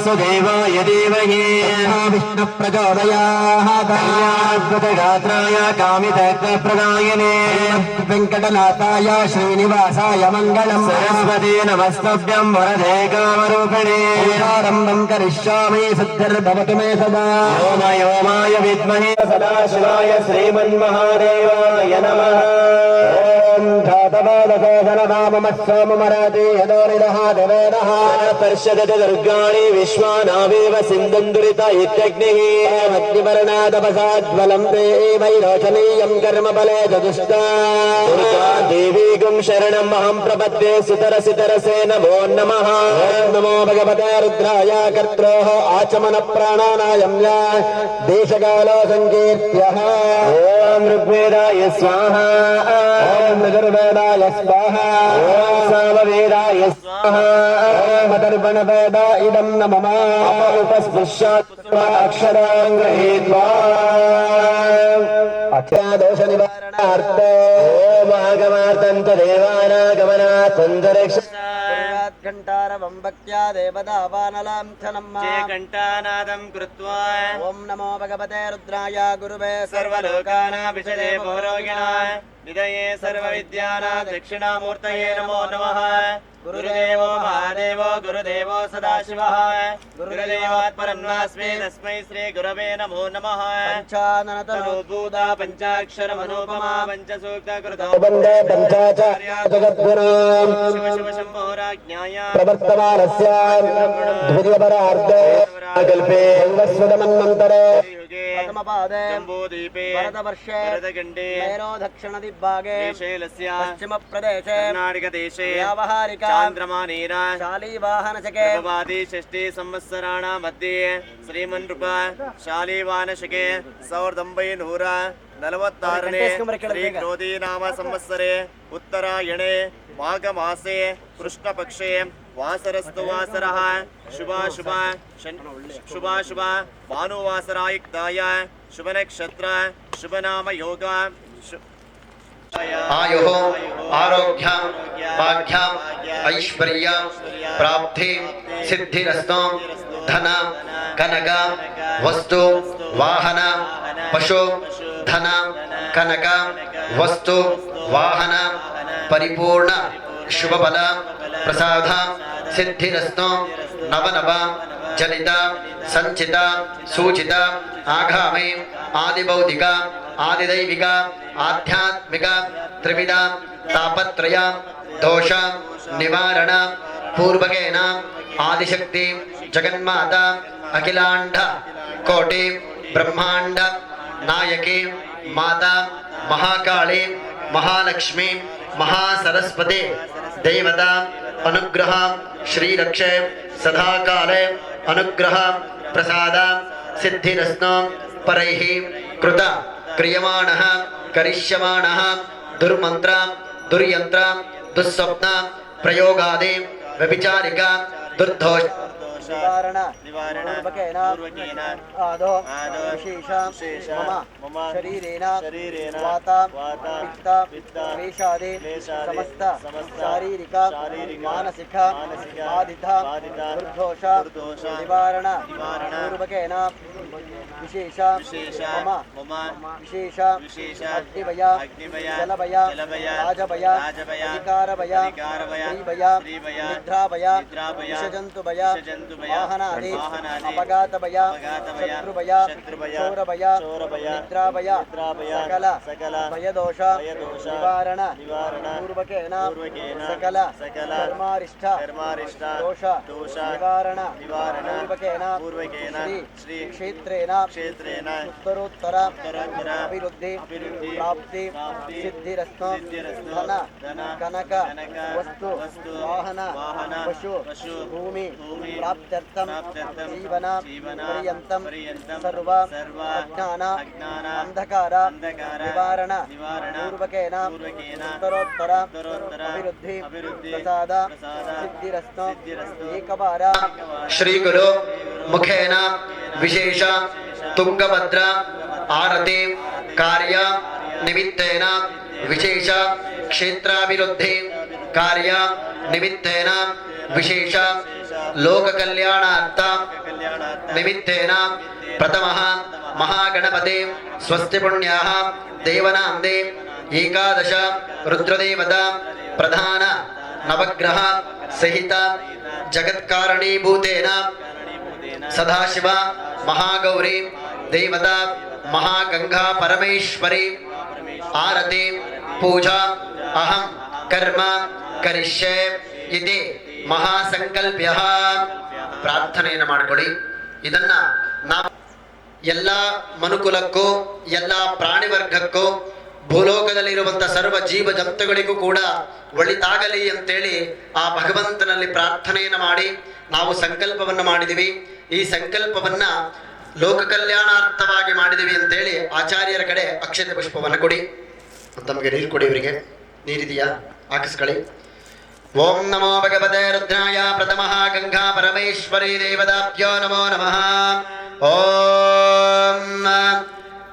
वासुदेवाय धीमहि विष्णु प्रचोदयात् गात्राय कामितप्रदायिने वेङ्कटनाथाय श्रीनिवासाय मङ्गलम् सरस्वती नमस्तभ्यं वरदे कामरूपिणे आरम्भं करिष्यामि सिद्धिर्भवतु मे सदा ओमाय विद्महे सदाशिवाय श्रीमन्महादेवाय नमः ओम धातवादकोधननाममत्सोमराति यदोनिदः देवेनः पर्षदति दुर्गाणि विश्वानावेव सिन्धुन्दुरित इत्यग्निः अग्निवर्णादपसाज्वलं ते वैरोचनीयं कर्मफले चतुष्टा दुर्गा देवीगुं शरणमहं प्रपद्ये सितरसितरसे नमो नमः नमो भगवते रुद्राय कर्त्रोः आचमनप्राणानायं या देशकालो संकीर्त्यः ओम ऋग्वेदाय स्वाहा ओम यजुर्वेदाय स्वाहा ओम सामवेदाय स्वाहा ओम अथर्वणवेदा इदं नमः उपस्पृश्यात् अक्षरान् गृहीत्वा अक्षरादोष निवारणार्थे ओम आगमार्थं च देवानागमनात् सन्तरिक्ष घंटारवं भक्त्या देवदावानलां छनम्मा घंटानादं कृत्वा ओम नमो भगवते रुद्राय गुरुवे सर्वलोकानाभिषजे भोरोगिणाय निधये सर्वविद्यानां दक्षिणामूर्तये नमो नमः गुरुदेवो महादेवो गुरुदेवो सदाशिवः गुरुदेवात् परं नास्मि तस्मै श्री गुरवे नमो नमः पंचाननतनुभूता पंचाक्षरमनुपमा पंचसूक्तकृतो वन्दे पंचाचार्या जगद्गुरुं शिव शिव शम्भोराज्ञाय प्रवर्तमानस्य द्वितीयपरार्धे कल्पे वस्वदमन्वन्तरे प्रथमपादे जम्बूद्वीपे भरतवर्षे भरतखण्डे दक्षिणदिग्भागे शैलस्य पश्चिमप्रदेशे कर्णाटकदेशे व्यावहारिक चान्द्रमानेन शालीवाहनशके भवादि षष्ठी संवत्सराणां मध्ये श्रीमन्नृप शालीवाहनशके 1946 श्री क्रोधी नाम संवत्सरे उत्तरायणे माघमासे कृष्णपक्षे वासरस्तु वासरः शुभ भानुवासरायुक्ताय शुभनक्षत्र शुभनाम योग आयुः आरोग्य भाग्य ऐश्वर्य प्राप्ति सिद्धिरस्तु धन कनक वस्तु वाहन पशु धन कनक वस्तु वाहन परिपूर्ण शुभफल प्रसाद सिद्धिरस्तु नवनव जनित संचित सूचित आगामी आदिभौतिक आदिदैविक आध्यात्मिक त्रिविध तापत्रय दोष निवारण पूर्वकेन आदिशक्ति जगन्माता अखिलांड कोटि ब्रह्मांड नायकी माता महाकाली महालक्ष्मी महासरस्वती देवता अनुग्रह श्रीरक्षे सदा काले अनुग्रह प्रसाद सिद्धिरस्तु परैः कृत क्रियमाणः करिष्यमाणः दुर्मंत्र दुर्यंत्र दुस्वप्न प्रयोगादि व्यभिचारिक दुर्दोष निवारण पूर्वकेन आदो विशेष मम शरीरेण वाता पित्त क्लेशादि समस्त शारीरिक मानसिक बाधित दुर्दोष निवारण पूर्वकेन विशेष मम विशेष अग्निवय जलवय राजवय अधिकारवय स्त्रीवय निद्रावय विषजन्तुवय वाहनादि अपघातवय शत्रुवय चोरवय निद्रावय सकल भयदोष निवारण पूर्वकेन सकल कर्मारिष्ट दोष निवारण पूर्वकेन श्री क्षेत्रेण उत्तरोत्तर अभिवृद्धि प्राप्ति सिद्धिरस्तु धन कनक वस्तु वाहन पशु भूमि प्राप्त्यर्थं जीवन पर्यन्तं सर्व अज्ञान अंधकार निवारण पूर्वकेन उत्तरोत्तर अभिवृद्धि प्रसाद सिद्धिरस्तु एकवार श्री गुरु मुखेन विशेष तुंगभद्र आरती कार्य निमित्तेन विशेष क्षेत्राभिवृद्धि कार्य निमित्तेन विशेष ಲೋಕ ಕಲ್ಯಾಣಾರ್ಥ ನಿಮಿತ್ತೇನ ಪ್ರಥಮಃ ಮಹಾಗಣಪತಿ ಸ್ವಸ್ತಿ ಪುಣ್ಯಾಃ ದೇವನಾಂದೇ ಏಕಾದಶ ರುದ್ರದೇವತಾ ಪ್ರಧಾನ ನವಗ್ರಹ ಸಹಿತ ಜಗತ್ಕಾರಣೀಭೂತೇನ ಸದಾಶಿವ ಮಹಾಗೌರಿ ದೇವತಾ ಮಹಾಗಂಗಾ ಪರಮೇಶ್ವರಿ ಆರತಿ ಪೂಜಾ ಅಹಂ ಕರ್ಮ ಕರಿಷ್ಯೆ ಇತಿ ಮಹಾಸಂಕಲ್ಪ್ಯ. ಪ್ರಾರ್ಥನೆಯನ್ನು ಮಾಡಿಕೊಳ್ಳಿ. ಇದನ್ನ ನಾವು ಎಲ್ಲ ಮನುಕುಲಕ್ಕೂ ಎಲ್ಲ ಪ್ರಾಣಿ ವರ್ಗಕ್ಕೂ ಭೂಲೋಕದಲ್ಲಿರುವಂತಹ ಸರ್ವ ಜೀವ ಜಂತುಗಳಿಗೂ ಕೂಡ ಒಳಿತಾಗಲಿ ಅಂತೇಳಿ ಆ ಭಗವಂತನಲ್ಲಿ ಪ್ರಾರ್ಥನೆಯನ್ನು ಮಾಡಿ ನಾವು ಸಂಕಲ್ಪವನ್ನು ಮಾಡಿದಿವಿ. ಈ ಸಂಕಲ್ಪವನ್ನ ಲೋಕ ಕಲ್ಯಾಣಾರ್ಥವಾಗಿ ಮಾಡಿದಿವಿ ಅಂತೇಳಿ ಆಚಾರ್ಯರ ಕಡೆ ಅಕ್ಷತೆ ಪುಷ್ಪವನ್ನು ಕೊಡಿ. ತಮಗೆ ನೀರು ಕೊಡಿ. ಇವರಿಗೆ ನೀರಿದೆಯಾ? ಹಾಕಿಸ್ಕೊಳ್ಳಿ. ಓಂ ನಮೋ ಭಗವತೆ ರುದ್ರಾಯ ಪ್ರಥಮಃ ಗಂಗಾ ಪರಮೇಶ್ವರಿ ದೇವತಾಭ್ಯೋ ನಮೋ ನಮಃ. ಓಂ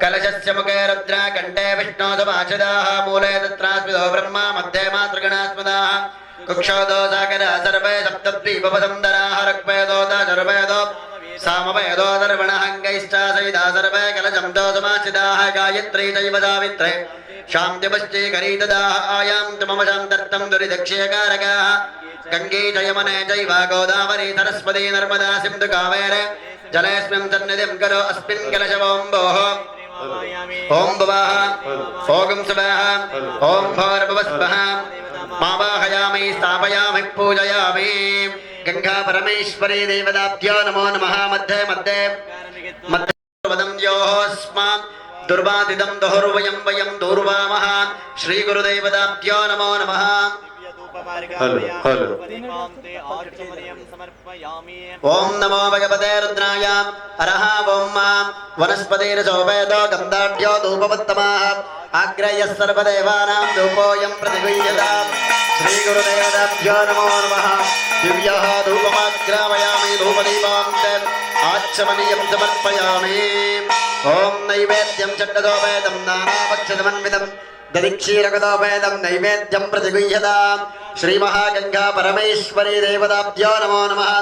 ಕಲಶಸ್ಯ ಮುಖೇ ರುದ್ರ ಕಂಠೆ ವಿಷ್ಣು ಸಮಾಚದಾಃ ಮೂಲೆ ತತ್ರಾಸ್ಮಿದೋ ಬ್ರಹ್ಮ ಮಧ್ಯೆ ಮಾತೃಗಣಾಸ್ಮದಾಃ ಕುಕ್ಷೋದೋ ಸಾಗರ ಸರ್ವೇ ಸಪ್ತದ್ವೀಪವಸುಂದರಾಃ ಋಗ್ವೇದೋತ ಸರ್ವೇದೋ ಸಾಮವೇದೋ ದರ್ವಣಹಂಗೈಶ್ಚ ಸಹಿತಾ ಸರ್ವೇ ಕಲಶಂ ದೋ ಸಮಾಚಿತಾಃ ಗಾಯತ್ರೀ ಚೈವ ಸಾವಿತ್ರೇ ಶಾಂತಿಪಶ್ಚೀಕರೀ ತದಾಃ ಆಯಾಂತು ಮಮ ಶಾಂತರ್ಥಂ ದುರಿದಕ್ಷೇಕಾರಕಾಃ ಗಂಗೆ ಚ ಯಮನೆ ಚೈವ ಗೋದಾವರಿ ಸರಸ್ವತಿ ನರ್ಮದಾ ಸಿಂಧು ಕಾವೇರಿ ಜಲೇಸ್ಮಿನ್ ಸನ್ನಿಧಿಂ ಕರೋ ಅಸ್ಮಿನ್ ಕಲಶವೋಂಬೋಃ. ಓಂ ಭುವಃ ಓಂ ಸುವಃ ಓಂ ಭೋರ್ಭುವಸ್ವಃ ಮಾವಾಹಯಾಮಿ ಸ್ಥಾಪಯಾಮಿ ಪೂಜಯಾಮಿ. ಗಂಗಾ ಪರಮೇಶ್ವರಿ ದೇವತಾಭ್ಯೋ ನಮೋ ನಮಃ. ಮಧ್ಯೆ ಮಧ್ಯೆ ಮಧ್ಯೆ ವದಂ ಯೋಸ್ಮಾತ್ ದುರ್ವಾದಿದಂ ದಹುರ್ವಯಂ ವಯಂ ದೂರ್ವಾಮಃ. ಶ್ರೀ ಗುರುದೇವತಾಭ್ಯೋ ನಮೋ ನಮಃ. ಓಂ ನಮೋ ಭಗವತೆ ರುದ್ರಾಯ ಅರಹ ಓಂ ವನಸ್ಪತಿರ್ಸೋಪೇತೋ ಗಂಧಾಢ್ಯೋ ಧೂಪವತ್ತಮಾಃ ಆಗ್ರಹ್ಯ ಸರ್ವದೇವಾನಾಂ ಧೂಪೋಯಂ ಪ್ರತಿಗೃಹ್ಯತಾಂ. ಶ್ರೀ ಗುರುದೇವತಾಭ್ಯೋ ನಮೋ ನಮಃ. ದಿವ್ಯಃ ಧೂಪಮಾಗ್ರಾಮಯಾಮಿ ಧೂಪದೀಪಾಂತೆ ಆಚಮನೀಯಂ ಸಮರ್ಪಯಾಮಿ. ಓಂ ನೈವೇದ್ಯಂ ಚಟ್ಟದೋಪೇತಂ ನಾನಾಭಕ್ಷಸಮನ್ವಿತಂ ದಧಿಕ್ಷೀರಕದೋಪೇತಂ ನೈವೇದ್ಯಂ ಪ್ರತಿಗೃಹ್ಯತಾಂ. ಶ್ರೀ ಮಹಾಗಂಗಾ ಪರಮೇಶ್ವರಿ ದೇವತಾಭ್ಯೋ ನಮೋ ನಮಃ.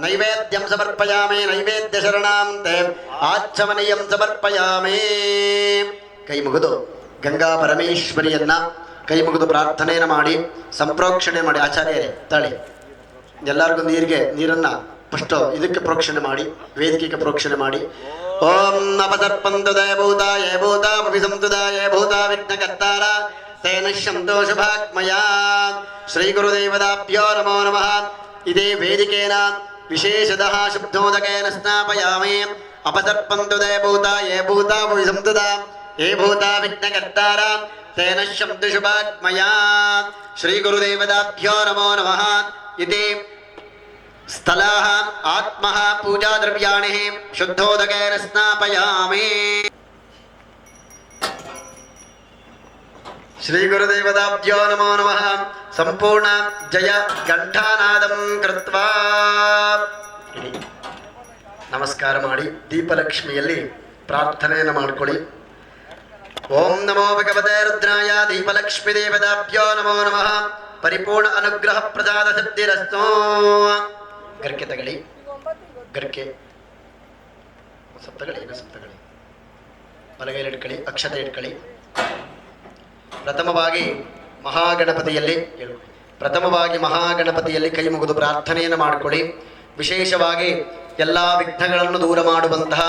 ನೈವೇದ್ಯಂ ಸಮರ್ಪಯಾಮಿ ನೈವೇದ್ಯ ಶರಣಾಂ ತೇ ಆಚಮನೀಯಂ ಸಮರ್ಪಯಾಮಿ. ಕೈ ಮುಗಿದು ಗಂಗಾ ಪರಮೇಶ್ವರಿಯನ್ನ ಕೈ ಮುಗಿದು ಪ್ರಾರ್ಥನೆಯನ್ನು ಮಾಡಿ ಸಂಪ್ರೋಕ್ಷಣೆ ಮಾಡಿ. ಆಚಾರ್ಯರೇ ತಾಳಿ ಎಲ್ಲರಿಗೂ ನೀರನ್ನ ಫಸ್ಟ್ ಇದಕ್ಕೆ ಪ್ರೋಕ್ಷಣೆ ಮಾಡಿ, ವೇದಿಕೆಗೆ ಪ್ರೋಕ್ಷಣೆ ಮಾಡಿ. ಓಂ ಅಪಸರ್ಪಂತು ದಯಭೂತ ಯೇ ಭೂತ ಅಭಿಸಂತುದ ಯೇ ಭೂತ ವಿಘ್ನಕರ್ತಾರ ತೇನ ಶಂತೋ ಶುಭಾತ್ಮಯ. ಶ್ರೀ ಗುರುದೇವತಾಭ್ಯೋ ನಮೋ ನಮಃ. ಇದೇ ವೇದಿಕೇನ ವಿಶೇಷತಃ ಶುದ್ಧೋದಕೇನ ಸ್ನಾಪಯಾಮಿ. ಅಪಸರ್ಪಂತು ದಯಭೂತ ಯೇ ಭೂತ ಅಭಿಸಂತುದ ಯೇ ಭೂತ ವಿಘ್ನಕರ್ತಾರ ತೇನ ಶಂತು ಶುಭಾತ್ಮಯ. ಶ್ರೀ ಗುರುದೇವತಾಭ್ಯೋ ನಮೋ ನಮಃ. ಇತಿ ಸ್ಥಳಃ ಆತ್ಮಃ ಪೂಜಾ ದ್ರವ್ಯಾಣಿ ಶುದ್ಧೋದಕೇನ ಸ್ನಾಪಯಾಮಿ. ಶ್ರೀ ಗುರುದೇವತಾಭ್ಯೋ ನಮೋ ನಮಃ. ಸಂಪೂರ್ಣ ಜಯ ಘಂಟಾನಾದಂ ಕೃತ್ವಾ ನಮಸ್ಕಾರ ಮಾಡಿ ದೀಪಲಕ್ಷ್ಮಿಯಲ್ಲಿ ಪ್ರಾರ್ಥನೆಯನ್ನು ಮಾಡಿಕೊಳ್ಳಿ. ಓಂ ನಮೋ ಭಗವತೆ ರುದ್ರಾಯ ದೀಪಲಕ್ಷ್ಮೀ ದೇವತಾಭ್ಯೋ ನಮೋ ನಮಃ. ಪರಿಪೂರ್ಣ ಅನುಗ್ರಹ ಪ್ರಸಾದ ಸಿದ್ಧಿರಸ್ತೋ. ಗರ್ಕೆ ತಗಳಿ, ಗರ್ಕೆ ಸಪ್ತಗಳಿ, ಸಪ್ತಗಳಿ ಬಲಗೈಲಿ ಇಟ್ಕೊಳ್ಳಿ, ಅಕ್ಷತೆ ಇಟ್ಕೊಳ್ಳಿ. ಪ್ರಥಮವಾಗಿ ಮಹಾಗಣಪತಿಯಲ್ಲಿ ಕೈ ಮುಗಿದು ಪ್ರಾರ್ಥನೆಯನ್ನು ಮಾಡಿಕೊಳ್ಳಿ. ವಿಶೇಷವಾಗಿ ಎಲ್ಲ ವಿಘ್ನಗಳನ್ನು ದೂರ ಮಾಡುವಂತಹ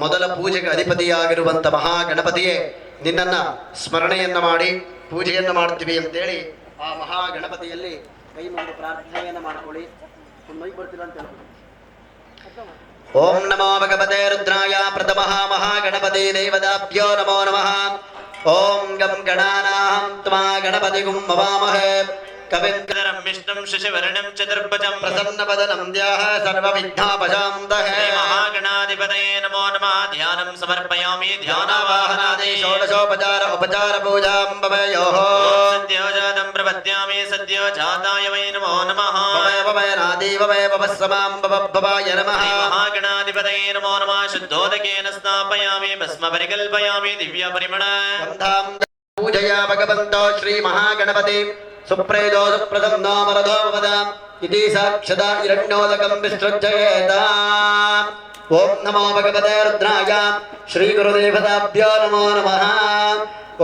ಮೊದಲ ಪೂಜೆಗೆ ಅಧಿಪತಿಯಾಗಿರುವಂತಹ ಮಹಾಗಣಪತಿಯೇ ನಿನ್ನನ್ನ ಸ್ಮರಣೆಯನ್ನ ಮಾಡಿ ಪೂಜೆಯನ್ನು ಮಾಡ್ತೀವಿ ಅಂತೇಳಿ ಆ ಮಹಾಗಣಪತಿಯಲ್ಲಿ ಕೈ ಮುಗಿದು ಪ್ರಾರ್ಥನೆಯನ್ನು ಮಾಡಿಕೊಳ್ಳಿ. ಓಂ ನಮೋ ಭಗವತೆ ರುದ್ರಾಯ ಪ್ರಥಮಃ ಮಹಾಗಣಪತಿ ದೇವತಾಭ್ಯೋ ನಮೋ ನಮಃ. ಓಂ ಗಂ ಗಣಾನಾಹಂ ತ್ವಾ ಗಣಪತಿಗುಂ ಭವಾಮಹೇ. ಕವಿಂ ವಿಷ್ಣುಂ ಶಶಿವರ್ಣಂ ಚತುರ್ಭುಜಂ ಪ್ರಸನ್ನವದನಂ ಧ್ಯಾಃ ಸರ್ವವಿಘ್ನೋಪಶಾಂತಯೇ. ಮಹಾಗಣಾಧಿಪತಯೇ ನಮೋ ನಮಃ. ಧ್ಯಾನಂ ಸಮರ್ಪಯಾಮಿ. ಧ್ಯಾನಾವಾಹನಾದಿ ಷೋಡಶೋಪಚಾರ ಉಪಚಾರ ಪೂಜಾಂ ಭವೇಯೋಃ. ಸದ್ಯೋಜಾತಂ ಪ್ರಪದ್ಯಾಮಿ. ಸದ್ಯೋಜಾತಾಯ ವೈ ನಮೋ ನಮಃ. ಭವೇ ಭವಸ್ಸಮಾಂ ಭವಾಯ ನಮಃ. ಮಹಾಗಣಾಧಿಪತಯೇ ನಮೋ ನಮಃ. ಶುದ್ಧೋದಕೇನ ಸ್ನಾಪಯಾಮಿ. ಭಸ್ಮ ಪರಿಕಲ್ಪಯಾಮಿ. ದಿವ್ಯ ಪರಿಮಳ ಪೂಜಯ ಭಗವಂತೋ ಶ್ರೀ ಮಹಾಗಣಪತಿ ಸುಪ್ರೇದೋ ಸುಪ್ರಸನ್ನೋ ಮರದೋ ವದ इति साक्षदा हिरण्योदकं विसृज्येत। ओम नमो भगवते रुद्राय श्री गुरुदेवताभ्यो नमो नमः।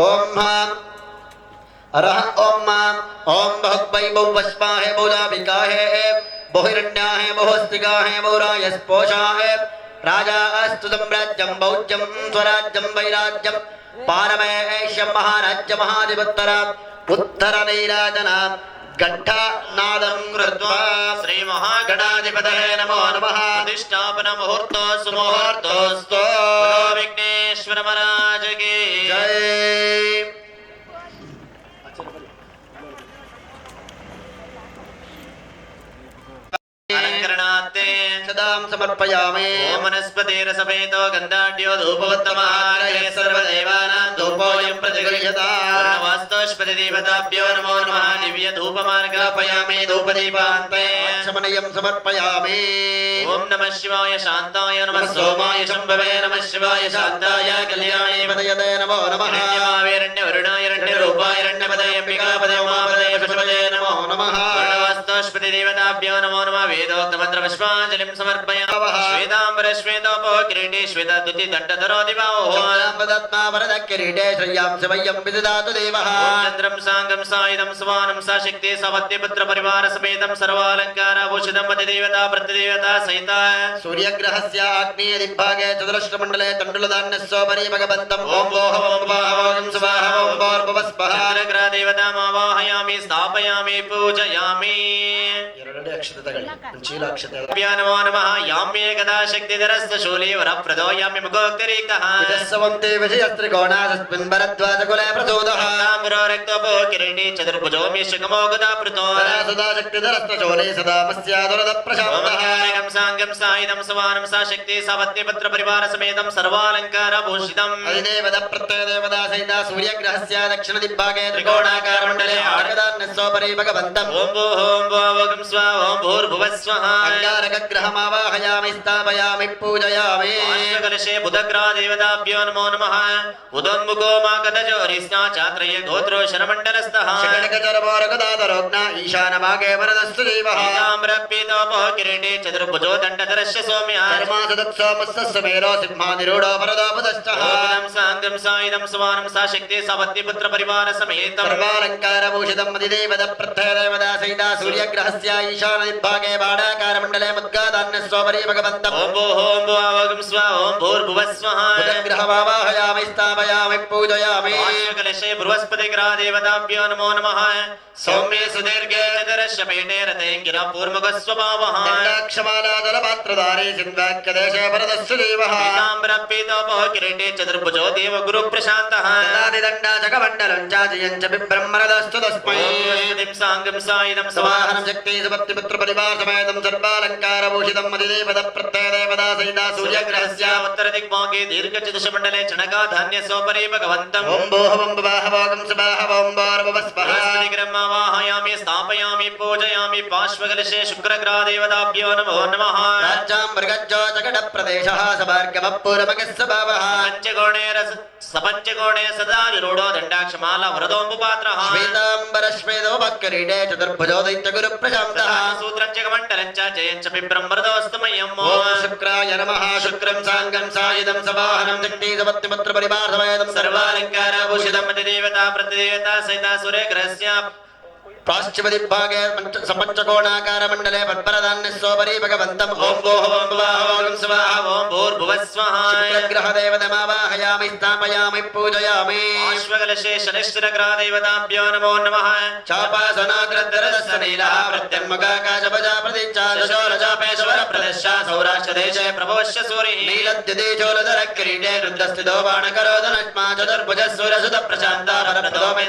ओम अरह ओम ओम बहुवै बहुवस्मा है बहुलाभिका है बहुहिरण्या है बहुस्तिका है बहुरायस्पोषा है राजा अस्तु सम्राज्यं भौज्यं स्वराज्यं वैराज्यं पारमेश्यं महाराज्य महाधिपत्तरा उत्तरनैराजना घण्टानादं कृत्वा श्री महागणाधिपतये नमो नमः। प्रतिष्ठापन मुहूर्तो सुमुहूर्तोस्तु विघ्नेश्वर महाराज की जय। अलंकरणार्थे सदां समर्पयामि। ओम वनस्पतिरसमेतो गन्धाढ्यो धूपवत्तमहारये सर्वदेवानां धूपोऽयं प्रतिगृह्यता। वर्णवास्तुष्पतिदेवताभ्यो नमो नमः। दिव्य धूपमार्गापयामि धूपदीपान्ते शमनयं समर्पयामि। ओम नमः शिवाय शान्ताय नमः सोमाय शम्भवे नमः शिवाय शान्ताय कल्याणे पदयते नमो नमः। हिरण्यवरुणाय हिरण्यपदये अंबिकापदये उमापदये पशुपदये नमो नमः। वर्णवास्तुष्पतिदेवताभ्यो नमो नमः। वेदोक्तमन्त्रपुष्पाञ्जलिं समर्पयामि। श्वेताम्बर श्वेतोपो किरीटे श्वेतद्युति दण्डधरो दिवाहो किरीटे श्रियां शिवयं विदधातु देवः। चन्द्रं साङ्गं सायुधं सुवानं सा शक्ति सपत्नीपुत्र परिवार समेतं सर्वालङ्काराभूषितं पतिदेवता प्रतिदेवता सहिता सूर्यग्रहस्य आग्नेय दिग्भागे चतुरश्रमण्डले तण्डुलधान्यस्योपरि भगवन्तम् ओम भोः ओम वाह ओम स्वाहा ओम भूर्भुवस्वः। चन्द्रग्रहदेवताम् आवाहयामि स्थापयामि पूजयामि। नमो नमः। याम्ये गदा शक्तिधरस्य शूले वरप्रदो याम्ये मुखोक्तिरेकः विदस्सवन्ते विषयस्त्रिकोणादस्मिन् भरद्वाजकुले प्रचोदः। ताम्रो रक्तोपो किरीटे चतुर्भुजो मेषकमो गदापृतो सदा शक्तिधरस्य शूले सदा मस्यादुरदप्रशान्तः। ओम साङ्गं सायुधं सुवानं सा शक्ति सपत्नीपुत्र परिवार समेतं सर्वालङ्कारभूषितम् अधिदेवता प्रत्ययदेवता सहिता सूर्यग्रहस्य दक्षिणदिग्भागे त्रिकोणाकारमण्डले आर्गदान्यस्योपरि भगवन्तम् ओम भूः ओम भुवः स्वाहा ओम भूर्भुवस्वः। अंगारकग्रहमावाहयामि स्थापयामि पूजयामि। कलशे बुधग्रहदेवताभ्यो नमो नमः। उदोन्मुखो मागधजो हरिस्नाचात्रये गोत्रो शरमण्डलस्थः शरणकचरमोरगदातरोग्ना ईशानभागे वरदस्तु देवः। पीताम्बरपीतोपो किरीटे चतुर्भुजो दण्डधरस्य सौम्यः धर्मासदत्सोमस्समेरो सिंहानिरूढो वरदोपदश्चः। ओम साङ्गं सायुधं सुवानं सा शक्ति सपत्नीपुत्र परिवार समेतं सर्वालङ्कारभूषितम् अधिदेवता प्रत्ययदेवता सहिता सूर्यग्रहस्य ईशानदिग्भागे बाणाकारमण्डले मुद्गादान्यस्योपरि भगवन्तम् ओम भूः ओम भुवः स्वाहा ओम भूर्भुवस्वः। बुधग्रहमावाहयामि स्थापयामि पूजयामि। कलशे बृहस्पतिग्रहदेवताभ्यो नमो नमः। सौम्ये सुदीर्घे चतुरश्रपेटे रथे गिरा पूर्वगस्वभावः दण्डाक्षमालादलपात्रधारी सिन्वाक्यदेशे वरदस्सु देवः। पीताम्बरपीतोपो किरीटे चतुर्भुजो देवगुरुप्रशान्तः दण्डाचकमण्डलं चाजयं च बिभ्रमरदस्तु तस्मै। साङ्गं सायुधं सवाहनं शक्ति सुपत्तिपुत्र परिवार समेतं सर्वालङ्कारभूषितम् अधिदेवता प्रत्ययदेवता सहिता सूर्यग्रहस्य उत्तरदिग्भागे दीर्घचतुष्मण्डले चणकाधान्यस्योपरि भगवन्तम् ओम भोः ओम वाह ओम स्वाहा ओम भूर्भुवस्वः। आवाहयामि स्थापयामि पूजयामि। पार्श्वकलशे शुक्रग्रहदेवताभ्यो नमो नमः। राज्याम्बर्गज्जो जगडप्रदेशः सभार्गमपूर्वमगस्य भावः। सपञ्चकोणे सदा विरूढो दण्डाक्षमाला वरदोऽम्बुपात्रः श्वेताम्बरश्वेतोपक्किरीटे चतुर्भुजो दैत्यगुरुप्रशान्तः सूत्रञ्च कमण्डलं च जयञ्च बिभ्रं वरदोऽस्तु मह्यम्। ओम शुक्राय नमः। शुक्रं साङ्गं सायुधं सवाहनं शक्ति सपत्नीपुत्र परिवार समेतं सर्वालङ्कारभूषितं देवता प्रतिदेवता सहिता सूर्यग्रहस्य प्राश्चिमदिग्भागे सपञ्चकोणाकारमण्डले पद्मरधान्यस्योपरि भगवन्तम् ओम भोः ओम वाह ओम स्वाहा ओम भूर्भुवस्वः। शुक्रग्रहदेवतामावाहयामि स्थापयामि पूजयामि। पार्श्वकलशे शनिश्चरग्रहदेवताभ्यो नमो नमः। चापासनाग्रद्धरदस्य नीलः प्रत्यङ्मुखाकाशभजाप्रतिच्चादशोरचापेश्वरप्रदश्चा सौराष्ट्रदेशे प्रभवश्य सूरिः नीलद्युतिचोलधरः किरीटे रुद्रस्थितो बाणकरोदनश्मा चतुर्भुजस्सूरसुतप्रशान्ता मे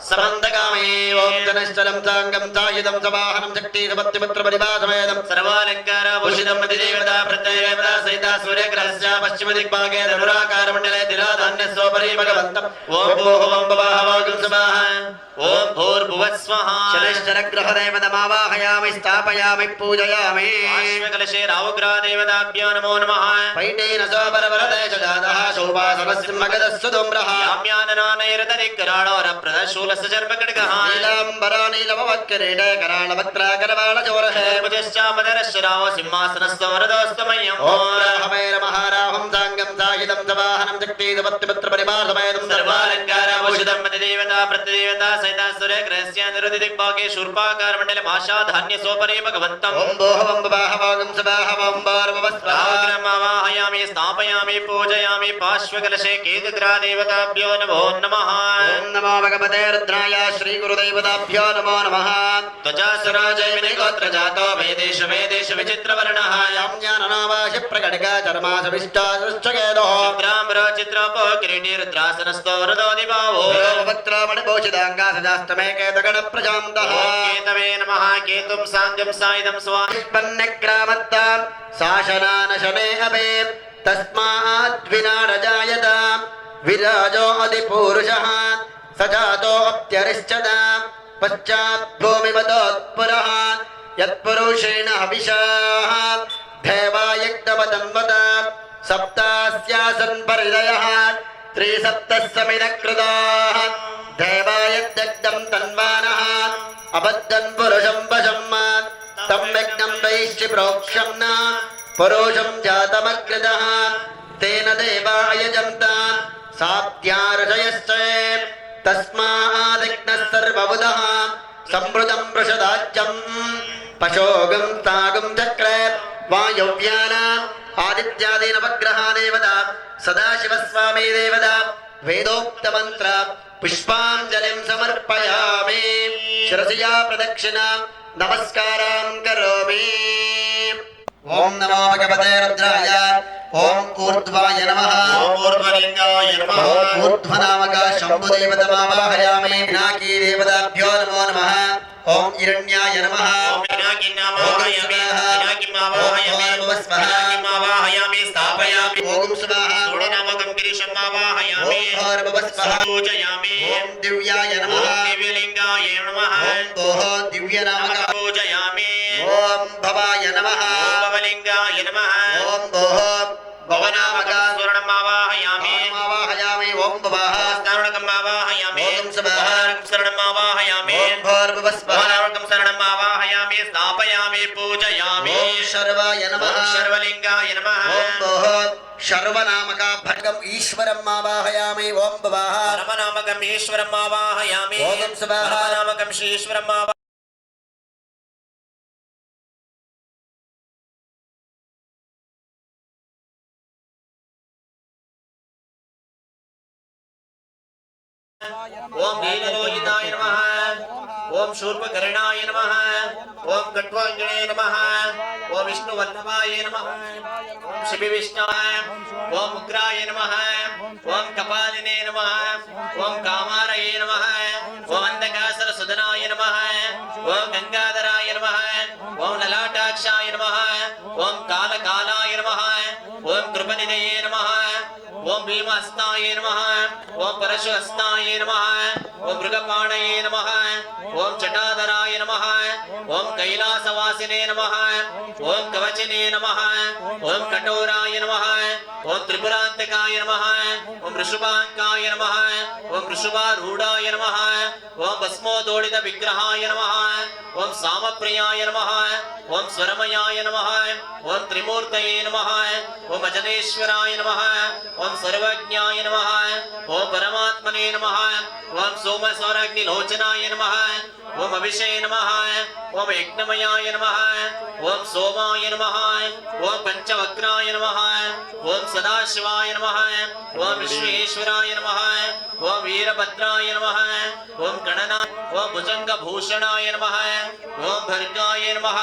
समन्दकामे ओम जनश्चलं साङ्गं सायुधं सवाहनं शक्ति सपत्नीपुत्र परिवार समेतं सर्वालङ्कारभूषितं देवता प्रत्ययदेवता सहिता सूर्यग्रहस्य पश्चिमदिग्भागे धनुराकारमण्डले तिलाधान्यस्योपरि भगवन्तम् ओम भूः ओम भुवः ओम स्वाहा ओम भूर्भुवस्वः। शनिश्चरग्रहदेवतामावाहयामि स्थापयामि पूजयामि। पार्श्वकलशे राहुग्रहदेवताभ्यो नमो नमः। पैटेन सोपरवरदेशजातः शोभासनसिंहगदस्सु धूम्रः याम्याननानैरतरिकराळोरप्रदशूलस्य चर्मखड्गः पीताम्बरा नीलमवक्किरीटे करालवक्त्रा करवालचोरः भुजश्चामदरश्चिराव सिंहासनस्थो वरदोस्तमयम् ॐ राहवेर महाराहं साङ्गं साहितं सवाहनं शक्तिदपत्यपुत्रपरिवारसमेतं सर्वालङ्काराभूषितं प्रतिदेवता प्रतिदेवता सहिता सूर्यग्रहस्य निरुदिदिग्भागे शूर्पाकारमण्डले भाषाधान्यसोपरि भगवन्तम् ॐ भोहवं बबाहवागं सबाहवं वाहयामि स्थापयामि पूजयामि पार्श्वकलशे केतुग्रादेवताभ्यो नमो नमः ॐ नमो भगवते रुद्राय श्रीगुरुदेवताभ्यो नमो नमः त्वचासुराजयमिनिगोत्रजातो वेदेषु वेदेषु विचित्रवर्णः यं ज्ञाननावाशि प्रकटिका चर्मासविष्टादृश्चकेदोः चित्राम्बर चित्रोपो किरीटी रुद्रासनस्थो वरदोदिभावो वक्त्रमणिभूषिताङ्गा सजास्तमे केतगणप्रजान्तः केतवे नमः केतुं साङ्गं सायुधं स्वाहा पन्नग्रामत्तां शासनानशने अभे तस्माद्विना रजायत विराजो अधिपूरुषः सजातोऽप्यरिष्यत पश्चाद्भूमिमतोत्पुरः यत्पुरुषेण हविषाः देवायज्ञवदन्वत सप्तास्यासन् परिदयः त्रिसप्तः समिदकृताः देवायज्ञं तन्वानः अबद्धन् पुरुषं वशं तं यज्ञं वैश्चि प्रोक्षं न पुरुषं जातमग्रतः तेन देवायजन्त साप्त्यार्षयश्च तस्मादिग्नः सर्वबुधः संवृतं वृषदाज्यं पशोगं तागं चक्रे वायव्यान आदित्यादीनवग्रहा देवता सदाशिवस्वामी देवता वेदोक्तमन्त्र पुष्पाञ्जलिं समर्पयामि शिरसिया प्रदक्षिणां नमस्कारां करोमि ॐ नमो भगवते रुद्राय ॐ ऊर्ध्वाय नमः ॐ ऊर्ध्वलिङ्गाय नमः ऊर्ध्वनामक शम्भुदेवतमावाहयामि पिनाकी देवताभ्यो नमो नमः ॐ हिरण्याय नमः ॐ पिनाकिन्नामावाहयामि स्थापयामि ॐ स्वाहा सूर्यनामकं गिरिशं आवाहयामि ॐ भर्भवस्वः पूजयामि ॐ दिव्याय नमः ॐ दिव्यलिङ्गाय नमः ॐ भोः दिव्यनामक पूजयामि ॐ भवाय नमः ॐ भवलिङ्गाय नमः ॐ भोः भवनामक स्वर्णमावाहयामि आवाहयामि ॐ भवः स्वर्णकम् आवाहयामि ॐ स्वाहा शरणम् आवाहयामि ॐ भर्भवस्वः भवनामकं शरणम् आवाहयामि स्थापयामि पूजयामि ॐ शर्वाय नमः शर्वलिङ्गाय नमः ॐ भोः शर्वनामक भर्गम् ईश्वरम् आवाहयामि ॐ भवः परमनामकम् ईश्वरम् आवाहयामि ॐ स्वाहा परमनामकं श्रीश्वरम् आवाहयामि ओम नीललोहिताय नमः ओम शूर्पकर्णाय नमः ओम कट्वांजने नमः ओम विष्णुवल्लभाय नमः ओम शिवविष्णाय ओम उग्राय नमः ओम कपालिने नमः ओम कामारये नमः ओम अंधकासुरसुदनाय नमः ओम गंगाधराय नमः ओम ललाटाक्षाय नमः ओम कालकालाय नमः ओम कृपनिधये नमः ओम भीमहस्ताय नमः ओम परशुहस्ताय नमः ओम मृगपाणये नमः ओम जटाधराय नमः ओम कैलासवासिने नमः ओम कवचिने नमः ओम कठोराय नमः ओम त्रिपुरान्तकाय नमः ओम ऋषभाङ्काय नमः ओम ऋषभारूढाय नमः ओम भस्मोदोडित विग्रहाय नमः ओम सामप्रियाय नमः ओम स्वरमयाय नमः ओम त्रिमूर्तये नमः ओम अजनेश्वराय नमः ओम सर्वज्ञाय नमः ओम परमात्मने नमः ओम सोमसौराग्निलोचनाय नमः ओम अभिषे नमः ओम यज्ञमयाय नमः ओम सोमाय नमः ओम पंचवक्राय नमः ओम सदाशिवाय नमः ओम विश्वेश्वराय नमः ओम वीरभद्राय नमः ओम गणना ओम भुजंगभूषणाय नमः ओम भर्गाय नमः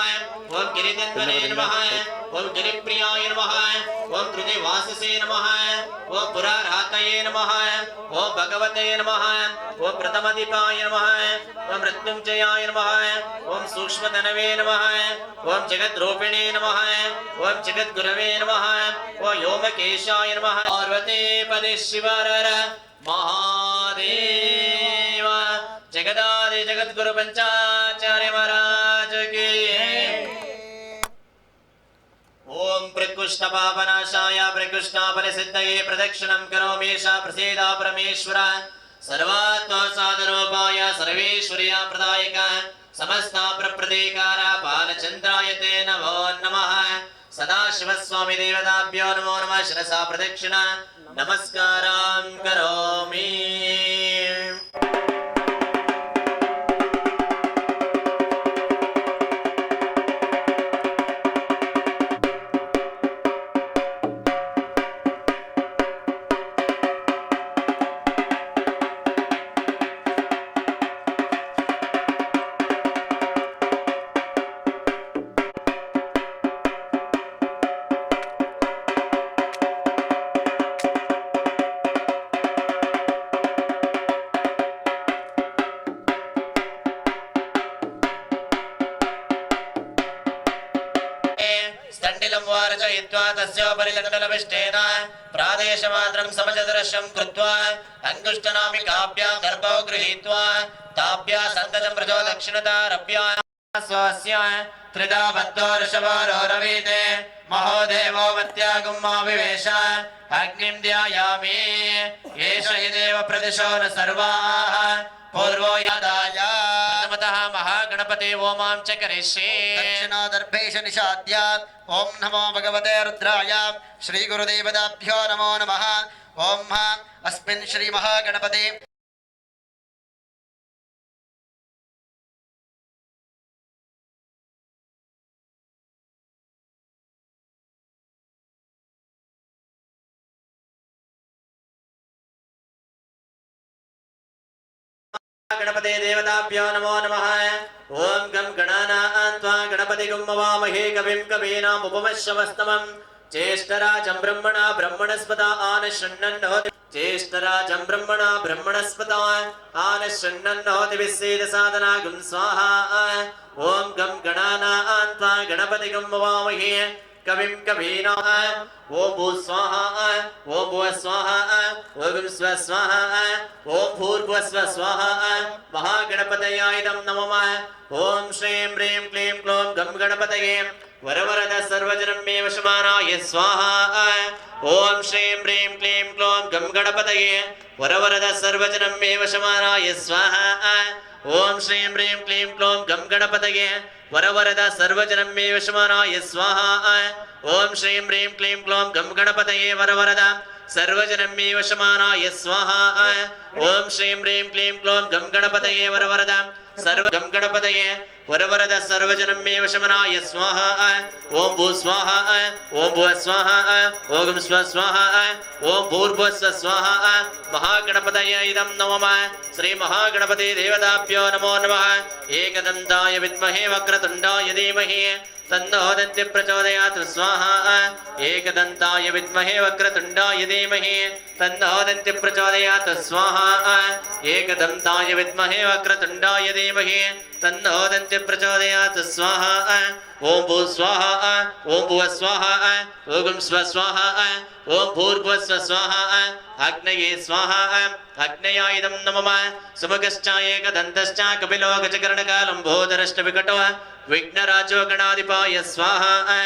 ओम गिरिनन्दने नमः ओम गिरिप्रियाय नमः ओम कृतिवाससे नमः ओम पुरारातये नमः ओम भगवते नमः ओम प्रथमदीपाय नमः ओम मृत्युंजयाय नमः ओम सूक्ष्मतनवे नमः ओम जगद्रूपिणे नमः ओम जगद्गुरवे नमः ओम व्योमकेशाय नमः पार्वती पदे शिवरर महादेव जगदादि जगद्गुरु पंचाचार्य महाराज की ओम प्रकृष्टपापनाशाय प्रकृष्टाफलसिद्धये प्रदक्षिणं करोमि एषा प्रसीदा परमेश्वर सर्वात्मा साधनोपाय सर्वेश्वर्या प्रदायक समस्ता प्रप्रदेकार बालचंद्राय ते नमो नमः सदाशिवस्वामी देवताभ्यो नमो नमः शिरसा प्रदक्षिणा नमस्कारां करोमि प्रादेशमात्रं समचतुरश्रं कृत्वा अङ्गुष्ठनामिकाभ्यां गर्भौ गृहीत्वा ताभ्यां सन्ततं प्रचोदक्षिणतारभ्या स्वस्य त्रिधा बद्धो ऋषभो रवीते महोदेवो मत्यागुम्माविवेश अग्निं ध्यायामि एष हि देव प्रदिशो न सर्वाः पूर्वो यादाय प्रथमतः महागणपते ओमां च करिष्ये दक्षिणादर्भेषु निषाद्य ओम नमो भगवते रुद्राय श्री गुरुदेवताभ्यो नमो नमः ओम अस्मिन् श्री महागणपते गणपते देवताभ्यो नमो नमः ओम गं गणानान्त्वा गणपतिगं मवामहे कविं कवीनामुपमश्रवस्तमं ज्येष्ठराजं ब्रह्मणा ब्रह्मणस्पता आनशृण्वन्नोति ज्येष्ठराजं ब्रह्मणा ब्रह्मणस्पता आनशृण्वन्नोति विस्सेदसादनागं स्वाहा ओम गं गणानान्त्वा गणपतिगं मवामहे कविं कवीना ओम भू स्वाहा ओम भुव स्वाहा ओम स्व स्वाहा ओम भूर्भुव स्व स्वाहा महागणपतये इदं नमः ओम श्रीं ह्रीं क्लीं क्लौं गं गणपतये वरवरद सर्वजनं मे वशमानाय स्वाहा ओम श्रीं ह्रीं क्लीं क्लौं गं गणपतये वरवरद सर्वजनं मे वशमानाय स्वाहा ओम श्रीं ह्रीं क्लीं क्लौं गं गणपतये वरवरद सर्वजनं मे वशमानाय स्वाहा ओम श्रीं ह्रीं क्लीं क्लौं गं गणपतये वरवरद सर्वजनं मे वशमानाय स्वाहा ओम श्रीं ह्रीं क्लीं क्लौं गं गणपतये वरवरद सर्व गं गणपतये वरवरद सर्वजनं मे वशमानाय स्वाहा ओम भू स्वाहा ओम भुव स्वाहा ओम स्व स्वाहा ओम भूर्भुव स्व स्वाहा महागणपतये इदं नमः श्री महागणपते देवताभ्यो नमो नमः एकदन्ताय विद्महे वक्रतुण्डाय धीमहि तन्नो दन्ति प्रचोदयात् स्वाहा एकदन्ताय विद्महे वक्रतुण्डाय धीमहि तन्नो दन्ति प्रचोदयात् स्वाहा एकदन्ताय विद्महे वक्रतुण्डाय धीमहि तन्नो दन्ति प्रचोदयात् स्वाहा ओम भू स्वाहा ओम भुव स्वाहा ओम स्व स्वाहा ओम भूर्भुव स्व स्वाहा अग्नये स्वाहा अग्नया इदं नमः सुमुखश्च एकदन्तश्च कपिलो गजकर्णकालम्भोदरष्टविकटो विघ्नराजो गणाधिपाय स्वाहा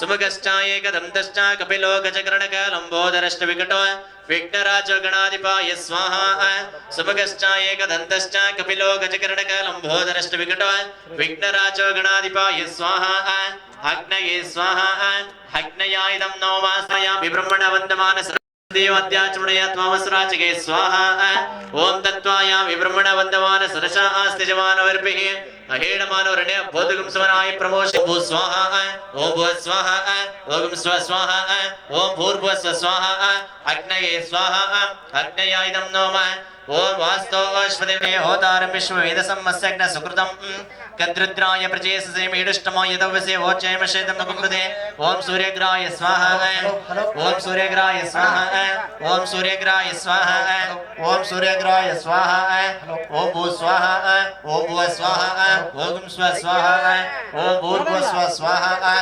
सुमुखश्च एकदन्तश्च कपिलो गजकर्णकालम्भोदरष्टविकटो विघ्नराजो गणाधिपाय स्वाहा सुमुखश्च एकदन्तश्च कपिलो गजकर्णकालम्भोदरष्टविकटो विघ्नराजो गणाधिपाय स्वाहा अग्नये स्वाहा अग्नया इदं नमः ब्रह्मणवन्दमान देवाद्याचमणया त्वामसुराचके स्वाहा ओम तत्त्वाया विब्रह्मणवन्दमान सरसा आस्तिजमानवर्भिः अहेणमानवरण्य बोधगं समनाय प्रमोषे भू स्वाहा ओम भुव स्वाहा ओम स्व स्वाहा ओम भूर्भुव स्व स्वाहा अग्नये स्वाहा अग्नया इदं नमः ओम वास्तो अश्वदेवे होतारं विश्ववेदसम्मस्यग्न सुकृतं कद्रुद्राय प्रचेससे मेडुष्टमाय यदवसे वोचयमशेदं नकुकृते ओम सूर्यग्राय स्वाहा ओम सूर्यग्राय स्वाहा ओम सूर्यग्राय स्वाहा ओम सूर्यग्राय स्वाहा ओम भू स्वाहा ओम भुव स्वाहा ओम स्व स्वाहा ओम भूर्भुव स्व स्वाहा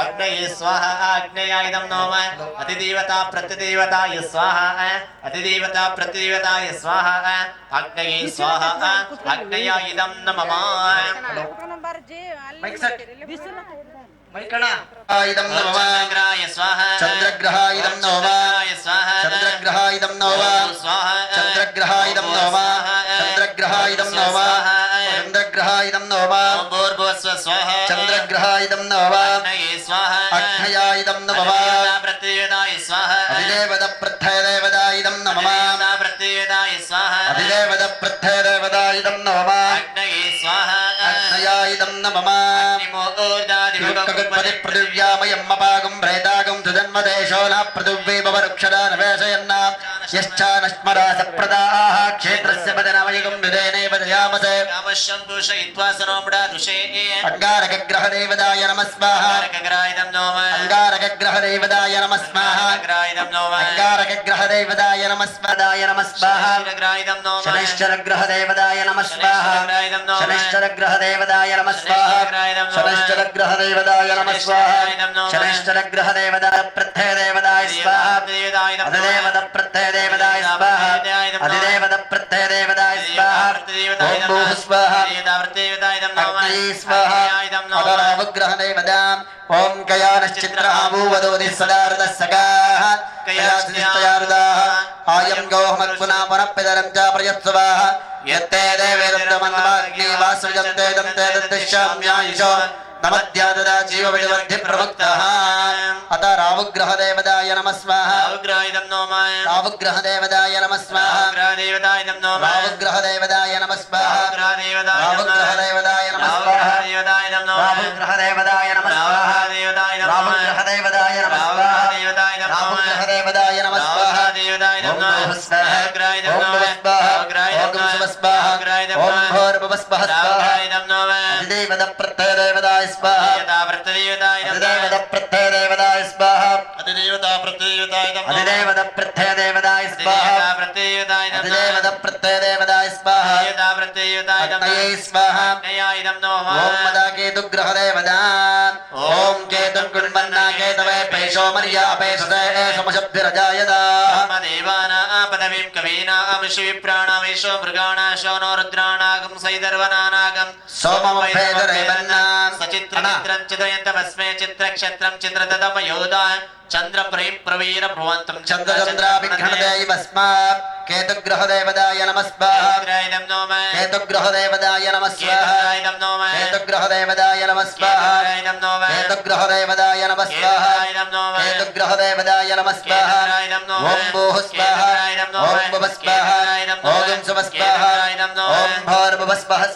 अग्नये स्वाहा अग्नया इदं नमः अतिदेवता प्रत्यदेवताय स्वाहा अतिदेवता प्रत्यदेवताय स्वाहा अग्नये स्वाहा अग्नया इदं नमः इदं नमः चन्द्रग्रहाय स्वाहा चन्द्रग्रहाय नमः स्वाहा चन्द्रग्रहाय नमः चन्द्रग्रहाय नमः चन्द्रग्रहाय नमः चन्द्रग्रहाय नमः भूर्भुवस्व स्वाहा चन्द्रग्रहाय नमः अग्नये स्वाहा अग्नयाय नमः प्रत्ययदाय स्वाहा अधिदेवद प्रत्ययदेवदाय नमः प्रत्ययदाय स्वाहा अधिदेवद प्रत्ययदेवदाय नमः अग्नये स्वाहा अग्नयाय नमः निमोर्दादिभगवत्पदे पृथिव्यामयम् प्रेतागं सुजन्मदेशो न पृथिव्ये भवरुक्षरा नवेशयन्न यश्चानस्मरा सप्रदाः क्षेत्रस्य पदनवयुगं विदेनैव दयामसे कामश्यं दूषयित्वा सनोमडादुषे अङ्गारकग्रहदेवदाय नमः स्वाहा अङ्गारकग्रायदं नमः अङ्गारकग्रहदेवदाय नमः स्वाहा अङ्गारकग्रायदं नमः अङ्गारकग्रहदेवदाय नमः स्वादाय नमः स्वाहा अङ्गारकग्रायदं नमः शनैश्चरग्रहदेवदाय नमः स्वाहा शनैश्चरग्रहदेवदाय नमः स्वाहा शनैश्चरग्रहदेवदाय नमः स्वाहा शनैश्चरग्रहदेवदाय प्रत्ययदेवदाय स्वाहा अधिदेवद प्रत्ययदेवदाय स्वाहा अधिदेवद प्रत्ययदेवदाय स्वाहा ओम भूः स्वाहा अग्नये स्वाहा अदरावग्रहदेवदाम् ओम कयानश्चित्रहाभूवदोदिः सदारदः सगाः कयाचिस्तयारुदाः आयं गौहमत्पुना पुनः च प्रयत्सवाः यत्ते देवेदन्तमन्वाग्ने वासृजन्ते दन्ते दन्तिश्याम्यायुषो नमद्याददा जीवविदवर्धि प्रवक्तः अत रावग्रहदेवदाय नमः स्वाहा रावग्रहदेवदाय नमः स्वाहा रावग्रहदेवदाय नमः स्वाहा रावग्रहदेवदाय नमः स्वाहा रावग्रहदेवदाय नमः स्वाहा रावग्रहदेवदाय नमः स्वाहा रावग्रहदेवदाय नमः स्वाहा ओम भूः स्वाहा ओम भुवः स्वाहा ओम सुवः स्वाहा ओम भूर्भुवः स्वाहा अधिदेवद प्रत्ययदेवदाय स्वाहा अधिदेवद प्रत्ययदेवदाय स्वाहा अधिदेवद प्रत्ययदेवदाय स्वाहा अधिदेवद प्रत्ययदेवदाय स्वाहा अग्नये स्वाहा ओम मदाकेतुग्रहदेवदाम् ओम केतुर्गुण्मन्ना केतवे पेशो मर्यापेशते समशब्दिरजायदा पदवीं कवीनां शिविप्राणामेशो मृगाणाशो नो रुद्राणागं सैदर्वनानागं सोममभेदरेवन्नाम् सचित्रमित्रं चित्रयन्तमस्मे चित्रक्षेत्रं चित्रदमयोदा चन्द्रप्रेम प्रवीर भ्रुवन्तं चन्द्रचन्द्राभिघ्नदेवस्मात् केतुग्रहदेवदाय नमः स्वाहा केतुग्रहदेवदाय नमः स्वाहा केतुग्रहदेवदाय नमः स्वाहा केतुग्रहदेवदाय नमः स्वाहा केतुग्रहदेवदाय नमः स्वाहा ओम भूः स्वाहा ओम भुवः स्वाहा ओम सुवः स्वाहा ओम भूर्भुवः स्वाहा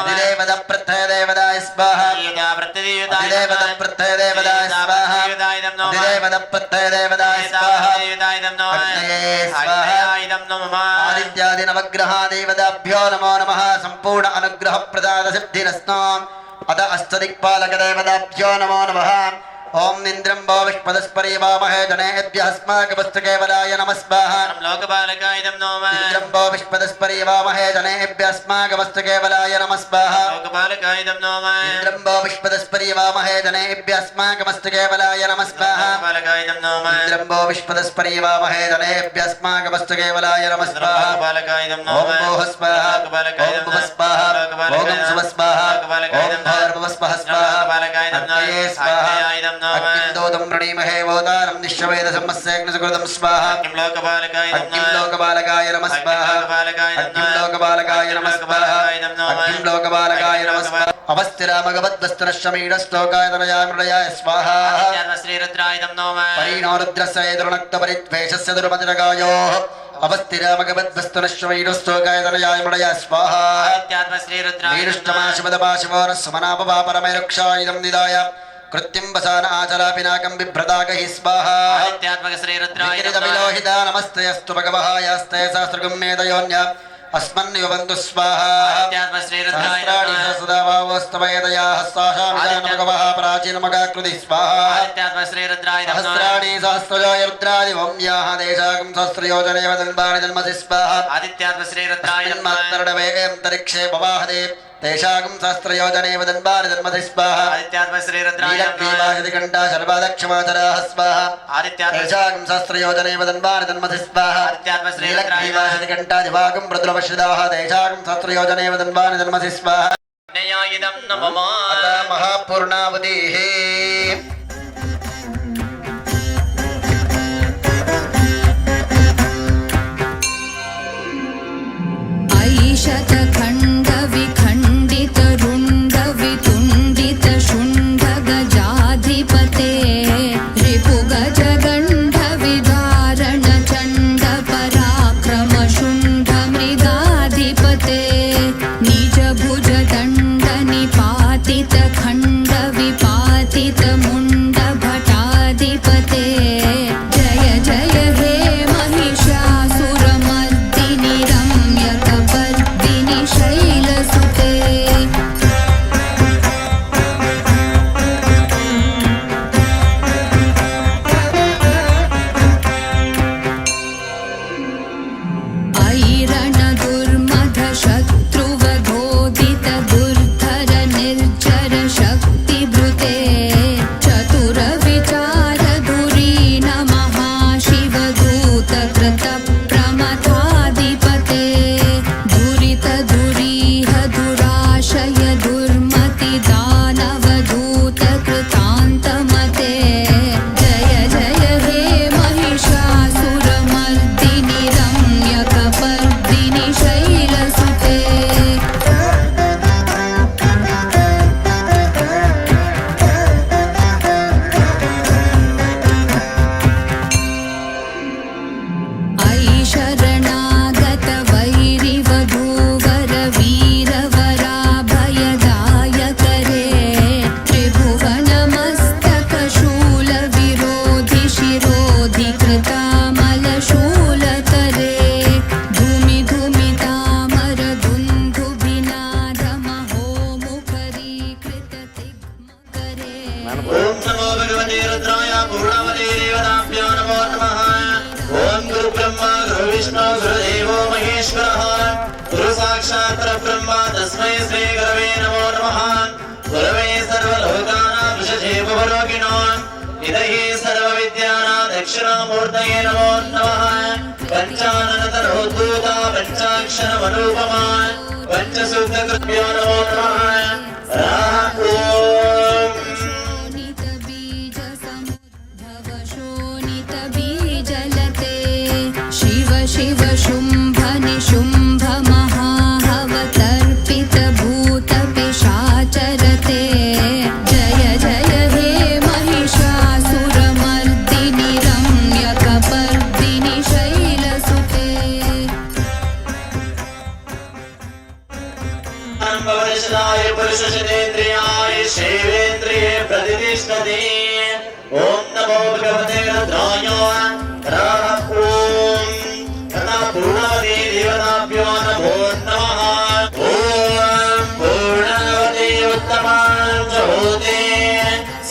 अधिदेवद प्रत्ययदेवदाय स्वाहा अधिदेवद प्रत्ययदेवदाय स्वाहा अधिदेवद प्रत्ययदेवदाय स्वाहा अग्नये स्वाहा आदित्यादि नवग्रहादेवताभ्यो नमो नमः संपूर्ण अनुग्रह प्रदान सिद्धिरस्नो अत अष्टदिक्पालकदेवताभ्यो नमो नमः ओम निन्द्रं भो विष्पदस्परि वामहे जनेभ्यस्माकवस्तुकेवलाय नमः स्वाहा लोकपालकाय नमः निन्द्रं भो विष्पदस्परि वामहे जनेभ्यस्माकवस्तुकेवलाय नमः स्वाहा लोकपालकाय नमः निन्द्रं भो विष्पदस्परि वामहे जनेभ्यस्माकवस्तुकेवलाय नमः स्वाहा लोकपालकाय नमः निन्द्रं भो विष्पदस्परि वामहे जनेभ्यस्माकवस्तुकेवलाय नमः स्वाहा लोकपालकाय नमः ओम भूः स्वाहा ओम भुवः स्वाहा ओम सुवः स्वाहा ओम भूर्भुवः स्वाहा अग्नये स्वाहा अग्निदोदं प्रणीमहे वोदानं निश्चवेदसम्मस्यग्निसुकृतं स्वाहा किं लोकपालकाय अग्निं लोकपालकाय नमः स्वाहा अग्निं लोकपालकाय नमः स्वाहा अग्निं लोकपालकाय नमः स्वाहा अवस्थिरामगवद्वस्तुनश्चमीडस्तोकाय तनयामृडयाय स्वाहा श्री रुद्राय नमः परीणो रुद्रस्य दुर्णक्तपरिद्वेषस्य दुर्मतिरगायोः अवस्थिरामगवद्वस्तुनश्चमीडस्तोकाय तनयाय मृडयाय स्वाहा श्री रुद्राय वीरुष्टमाशिवदपाशिवो न सुमनापवा परमैरुक्षायुधं निधाय कृत्यं वसान आचलापिनाकं बिभ्रदागहि स्वाहा आदित्यात्मक श्री रुद्राय विलोहिता नमस्ते अस्तु भगवः यास्ते सहस्रगं मेदयोन्य अस्मन्युवन्तु स्वाहा आदित्यात्मक श्री रुद्राय सहस्राणि सदा भावस्तवयदया हस्ताशामिदान भगवः प्राचीनमगाकृति स्वाहा आदित्यात्मक श्री रुद्राय सहस्राणि सहस्रयोय रुद्रादि वम्याः देशाकं सहस्रयोजनैव जन्मानि जन्मसि स्वाहा आदित्यात्मक श्री रुद्राय तन्मात्तरडवे अन्तरिक्षे भवाहदे तेषाकं सहस्रयोजनैव जन्मानि जन्मसि स्वाहा आदित्यात्मक श्री रुद्राय नीलग्रीवादिकण्ठा शर्वादक्षमाचराः स्वाहा आदित्यात्मक तेषाकं सहस्रयोजनैव जन्मानि जन्मसि स्वाहा आदित्यात्मक श्री रुद्राय नीलग्रीवादिकण्ठा दिवाकं रुद्रपश्रिदाः तेषाकं सहस्रयोजनैव जन्मानि जन्मसि स्वाहा इदं न मम अत महापूर्णावधेः ऐशतखण्ड विखण्डित रुण्ड वितुण्डित शुण्ड गजाधिपते रिपुगज गण्ड विदारण चण्ड पराक्रम शुण्ड मृगाधिपते निज भुज दण्ड निपातित खण्ड विपातित मुण्ड भटाधिपते जय जय हे महिषासुरमर्दिनि रम्यकपर्दिनि शैलसुते ऐरण दुर्मध शत्रुवधोदित दुर्धर निर्जर शक्तिभृते चतुर विचार धुरीन महाशिवदूत कृत प्रमथाधिपते दुरित दुरीह दुराशय दुर्मति दानवदूत कृतान्तमते जय जय हे महिषासुरमर्दिनि रम्यकपर्दिनि शैलसुते ऐ शरणागत वैरिवधूवर वीरवराभयदायकरे त्रिभुवनमस्तकशूलविरोधि शिरोधि कृतामलशूलतरे धूमि धूमितामर दुन्दुभिनादमहोमुखरीकृततिग्मकरे ॐ नमो भगवते रुद्राय पूर्णमते देवताभ्यो नमो नमः ॐ गुरुब्रह्मा गुरुविष्णु गुरुदेवो महेश्वरः गुरु साक्षात् परब्रह्म तस्मै श्री गुरवे नमो नमः गुरवे सर्वलोकानां विषजे भवरोगिणो इदहि सर्वविद्यानां दक्षिणामूर्तये नमो नमः पञ्चाननतरोद्धूता पञ्चाक्षरमनुपमा पञ्चसूत्रकृभ्यो नमो नमः शोणितबीजसमुद्भवशोणितबीजलते शिव शिव शुम्भ निशुम्भ महाहवतर्पित भूतपिशाचरते जय जय हे महिषासुरमर्दिनि रम्यकपर्दिनि शैलसुते भवदशनाय पुरुषशतेन्द्रियाय शिवेन्द्रिये प्रतिष्ठते ॐ नमो भगवते रुद्राय नमः ॐ तथा पूर्णवती देवताभ्यो नमो नमः ॐ पूर्णवती उत्तमां ज्योते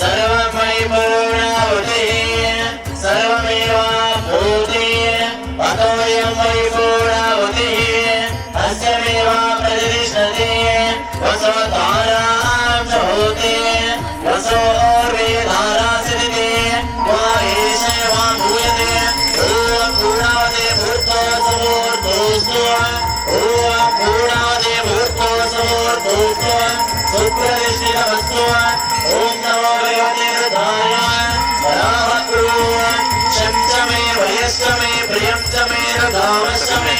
सर्वमयि पूर्णावती सर्वमेवाभूते अतोऽयं मयि पूर्णावतिः अस्यमेव प्रतिष्ठते वसवतारां ज्योते वसोर्वेधारासिते वा एषे वा भूयते ॐ पूर्णावते भूतो समूर्तोऽस्तु ॐ पूर्णावते भूतो समूर्तोऽस्तु सुप्रतिष्ठितमस्तु ॐ नमो भगवते रुद्राय शं मे वयश्च मे प्रियं च मे रघामश्च मे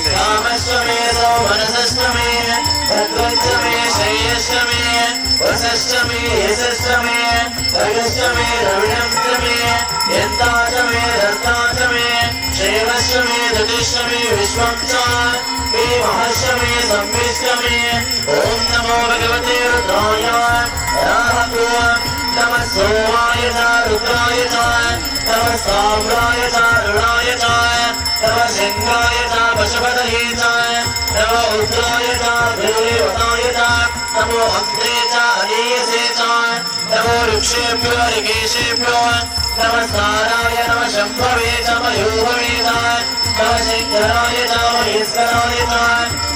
कामश्च मे सौमनसश्च मे भद्रश्च मे शय्यश्च मे वसश्च मे यशश्च मे भगश्च मे रविणं च मे यन्ता च मे धर्ता च मे शैवश्च मे दतिश्च मे विश्वं च मे महश्च मे संविश्च मे ॐ नमो भगवते रुद्राय नमः सोमाय च रुद्राय च नमः साम्राय च रुणाय च नमः सिंहाय च पशुपतये च नमो रुद्राय च देवताय च नमो अन्त्रे च अनीयसे च नमो वृक्षेभ्यो ऋकेशेभ्यो नमः साराय नमः शम्भवे च मयोभवे च नमः शङ्कराय च महेश्वराय च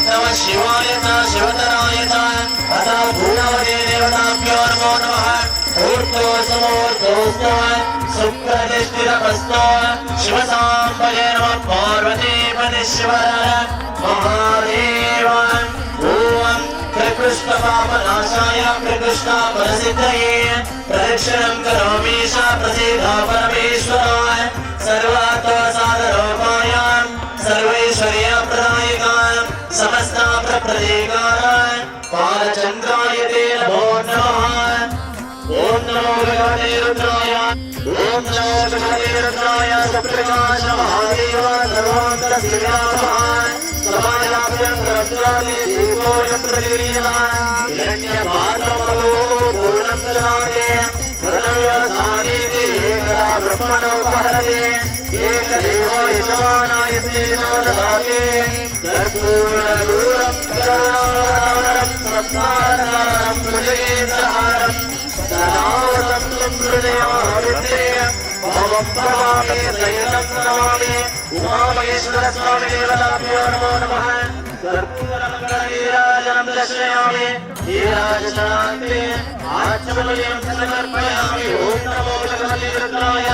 नमः शिवाय च शिवतराय च अथ भूणवते देवताभ्यो नमो नमः ऊर्ध्वोऽसमूर्ध्वोऽस्तु सुप्रतिष्ठितमस्तु शिवसाम्बये नमः पार्वतीपतिः शिवहर महादेव ॐ त्रिकृष्णपाप कृष्णा प्रसिद्धये प्रदक्षिणं करोमि सा प्रसीदा परमेश्वराय सर्वात्मा साधरोपायां सर्वैश्वर्यप्रदायकाय समस्ता प्रप्रदेकाय बालचन्द्राय ते नमो नमः ॐ नमो भगवते रुद्राय ॐ नमो भगवते रुद्राय सुप्रकाश महादेव सर्वान्तरस्थिरामः समायाभ्यं रुद्रादि दीपोऽयं प्रतिरीयः हिरण्यपात्रमहो पूर्णं ददाते प्रणव्यसानीति एकदा ब्रह्मणोपहरते एकदेवो यजमानाय तेनो ददाते कर्पूरदूरं करुणावतारं सत्तारं भुजगेन्द्रहारं सदावतं हृदयावृते भवं भवामि सहितं नमामि उमामहेश्वरस्वामी देवताभ्यो नमो नमः कर्पूरमङ्गलनीराजनं दर्शयामि नीराजनान्ते आचमनीयं समर्पयामि ॐ नमो भगवते रुद्राय ॐ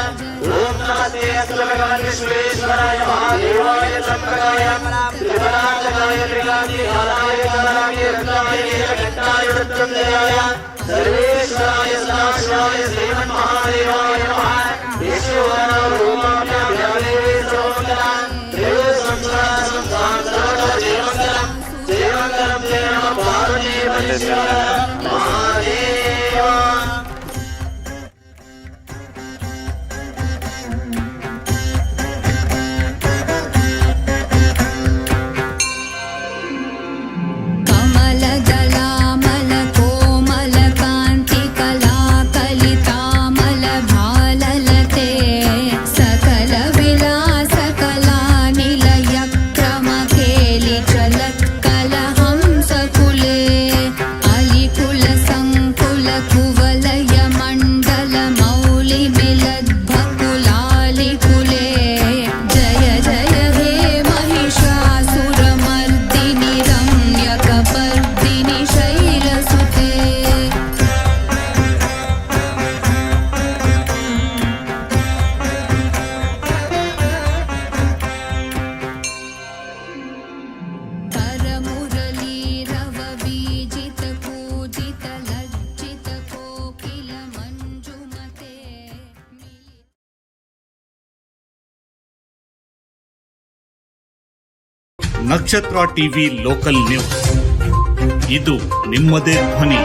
नमस्ते अस्तु भगवते विश्वेश्वराय महादेवाय त्र्यम्बकाय त्रिपुरान्तकाय त्रिकाग्निकालाय कालाय रुद्राय नीलकण्ठाय मृत्युञ्जयाय सर्वेश्वराय सदाशिवाय श्रीमन्महादेवाय नमः ईश्वरो रूपाभ्यामेवे सर्वमङ्गलं देवसंसारं सान्द्रवतो जयमङ्गलं जयमङ्गलं जय नमः पार्वतीपरमेश्वर महादेव कमलदलामल कोमल कान्ति कलाकलितामल भाललते सकल विलास कला निलय क्रम केलि चलत्कलहंस कुले अलिकुल संकुल कुवलय मण्डल मौलि मिलद्भकुलालि कुले जय जय हे महिषासुरमर्दिनि रम्यकपर्दिनि शैलसुते करमुरलीरव बीजित पूजित लज्जित कोकिल मंजुमते ನಕ್ಷತ್ರ ಟಿವಿ ಲೋಕಲ್ ನ್ಯೂಸ್ ಇದು ನಿಮ್ಮದೇ ಧ್ವನಿ.